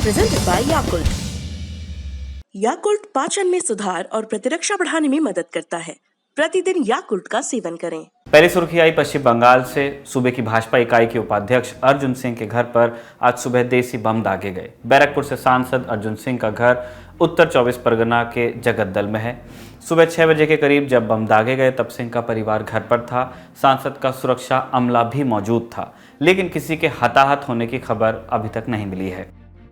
presented by Yakult. Yakult पाचन में सुधार और प्रतिरक्षा बढ़ाने में मदद करता है। प्रतिदिन याकुल्ट का सेवन करें। पहली सुर्खी आई पश्चिम बंगाल से। सूबे की भाजपा इकाई के उपाध्यक्ष अर्जुन सिंह के घर पर आज सुबह देसी बम दागे गए। बैरकपुर से सांसद अर्जुन सिंह का घर उत्तर 24 परगना के जगतदल में है। सुबह 6 बजे के करीब जब बम दागे गए तब सिंह का परिवार घर पर था। सांसद का सुरक्षा अमला भी मौजूद था, लेकिन किसी के हताहत होने की खबर अभी तक नहीं मिली है।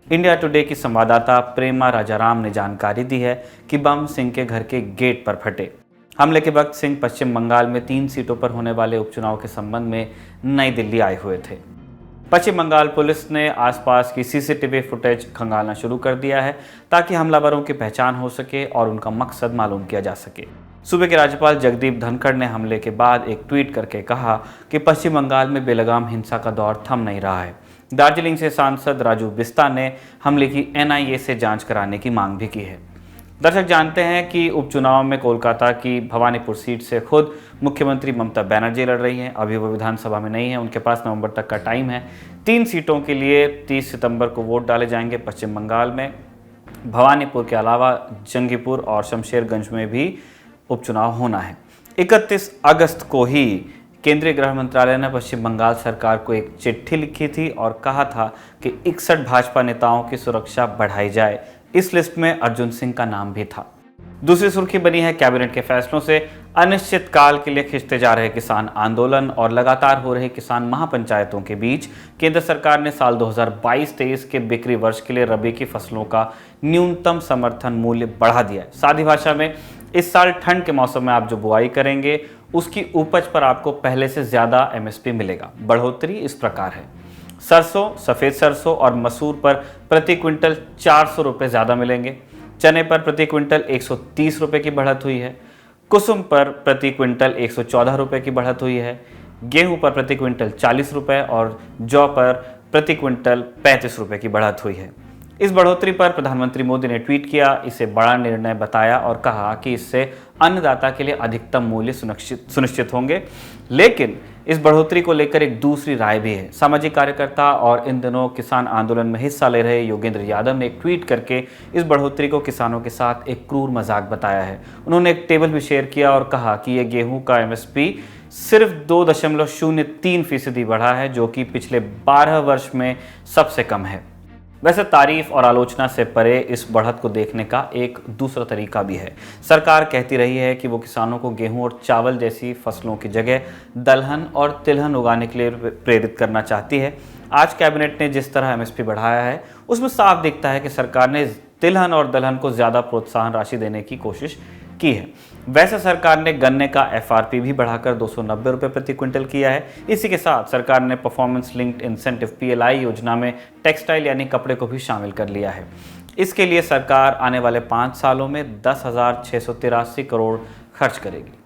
इंडिया टुडे की संवाददाता प्रेमा राजाराम ने जानकारी दी है कि बम सिंह के घर के गेट पर फटे। हमले के वक्त सिंह पश्चिम बंगाल में 3 सीटों पर होने वाले उपचुनाव के संबंध में नई दिल्ली आए हुए थे। पश्चिम बंगाल पुलिस ने आसपास की सीसीटीवी फुटेज खंगालना शुरू कर दिया है ताकि हमलावरों की पहचान हो सके और उनका मकसद मालूम किया जा सके। सूबे के राज्यपाल जगदीप धनखड़ ने हमले के बाद एक ट्वीट करके कहा कि पश्चिम बंगाल में बेलगाम हिंसा का दौर थम नहीं रहा है। दार्जिलिंग से सांसद राजू बिस्ता ने हमले की एनआईए से जांच कराने की मांग भी की है। दर्शक जानते हैं कि उपचुनाव में कोलकाता की भवानीपुर सीट से खुद मुख्यमंत्री ममता बनर्जी लड़ रही हैं। अभी वो विधानसभा में नहीं है, उनके पास नवंबर तक का टाइम है। 3 सीटों के लिए 30 सितंबर को वोट डाले जाएंगे। पश्चिम बंगाल में भवानीपुर के अलावा जंगीपुर और शमशेरगंज में भी उपचुनाव होना है। 31 अगस्त को ही केंद्रीय गृह मंत्रालय ने पश्चिम बंगाल सरकार को एक चिट्ठी लिखी थी और कहा था कि 61 भाजपा नेताओं की सुरक्षा बढ़ाई जाए। इस लिस्ट में अर्जुन सिंह का नाम भी था। दूसरी सुर्खी बनी है कैबिनेट के फैसलों से। अनिश्चित काल के लिए खिंचते जा रहे किसान आंदोलन और लगातार हो रही किसान महापंचायतों के बीच केंद्र सरकार ने साल 2022-23 के बिक्री वर्ष के लिए रबी की फसलों का न्यूनतम समर्थन मूल्य बढ़ा दिया है। सादी भाषा में इस साल ठंड के मौसम में आप जो बुआई करेंगे उसकी उपज पर आपको पहले से ज्यादा एमएसपी मिलेगा। बढ़ोतरी इस प्रकार है। सरसों, सफेद सरसों और मसूर पर प्रति क्विंटल 400 रुपये ज़्यादा मिलेंगे। चने पर प्रति क्विंटल 130 रुपये की बढ़त हुई है। कुसुम पर प्रति क्विंटल 114 रुपये की बढ़त हुई है। गेहूं पर प्रति क्विंटल 40 रुपये और जौ पर प्रति क्विंटल 35 रुपये की बढ़त हुई है। इस बढ़ोतरी पर प्रधानमंत्री मोदी ने ट्वीट किया, इसे बड़ा निर्णय बताया और कहा कि इससे अन्नदाता के लिए अधिकतम मूल्य सुनिश्चित होंगे। लेकिन इस बढ़ोतरी को लेकर एक दूसरी राय भी है। सामाजिक कार्यकर्ता और इन दिनों किसान आंदोलन में हिस्सा ले रहे योगेंद्र यादव ने एक ट्वीट करके इस बढ़ोतरी को किसानों के साथ एक क्रूर मजाक बताया है। उन्होंने एक टेबल भी शेयर किया और कहा कि ये गेहूं का एमएसपी सिर्फ 2.03% बढ़ा है, जो कि पिछले 12 वर्ष में सबसे कम है। वैसे तारीफ और आलोचना से परे इस बढ़त को देखने का एक दूसरा तरीका भी है। सरकार कहती रही है कि वो किसानों को गेहूं और चावल जैसी फसलों की जगह दलहन और तिलहन उगाने के लिए प्रेरित करना चाहती है। आज कैबिनेट ने जिस तरह एमएसपी बढ़ाया है उसमें साफ दिखता है कि सरकार ने तिलहन और दलहन को ज़्यादा प्रोत्साहन राशि देने की कोशिश की है। वैसे सरकार ने गन्ने का एफआरपी भी बढ़ाकर 290 रुपये प्रति क्विंटल किया है। इसी के साथ सरकार ने परफॉर्मेंस लिंक्ड इंसेंटिव पीएलआई योजना में टेक्सटाइल यानी कपड़े को भी शामिल कर लिया है। इसके लिए सरकार आने वाले 5 सालों में 10,683 करोड़ खर्च करेगी।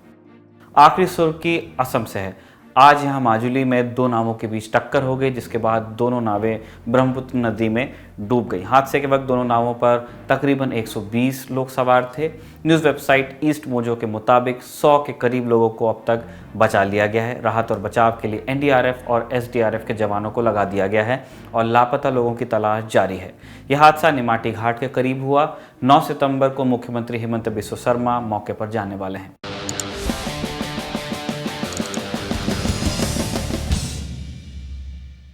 आखिरी सुर्खी असम से है। आज यहां माजुली में 2 नावों के बीच टक्कर हो गई, जिसके बाद दोनों नावें ब्रह्मपुत्र नदी में डूब गई। हादसे के वक्त दोनों नावों पर तकरीबन 120 लोग सवार थे। न्यूज़ वेबसाइट ईस्ट मोजो के मुताबिक 100 के करीब लोगों को अब तक बचा लिया गया है। राहत और बचाव के लिए एनडीआरएफ और एसडीआरएफ के जवानों को लगा दिया गया है और लापता लोगों की तलाश जारी है। यह हादसा निमाटी घाट के करीब हुआ। 9 सितंबर को मुख्यमंत्री हेमंत बिस्वा शर्मा मौके पर जाने वाले हैं।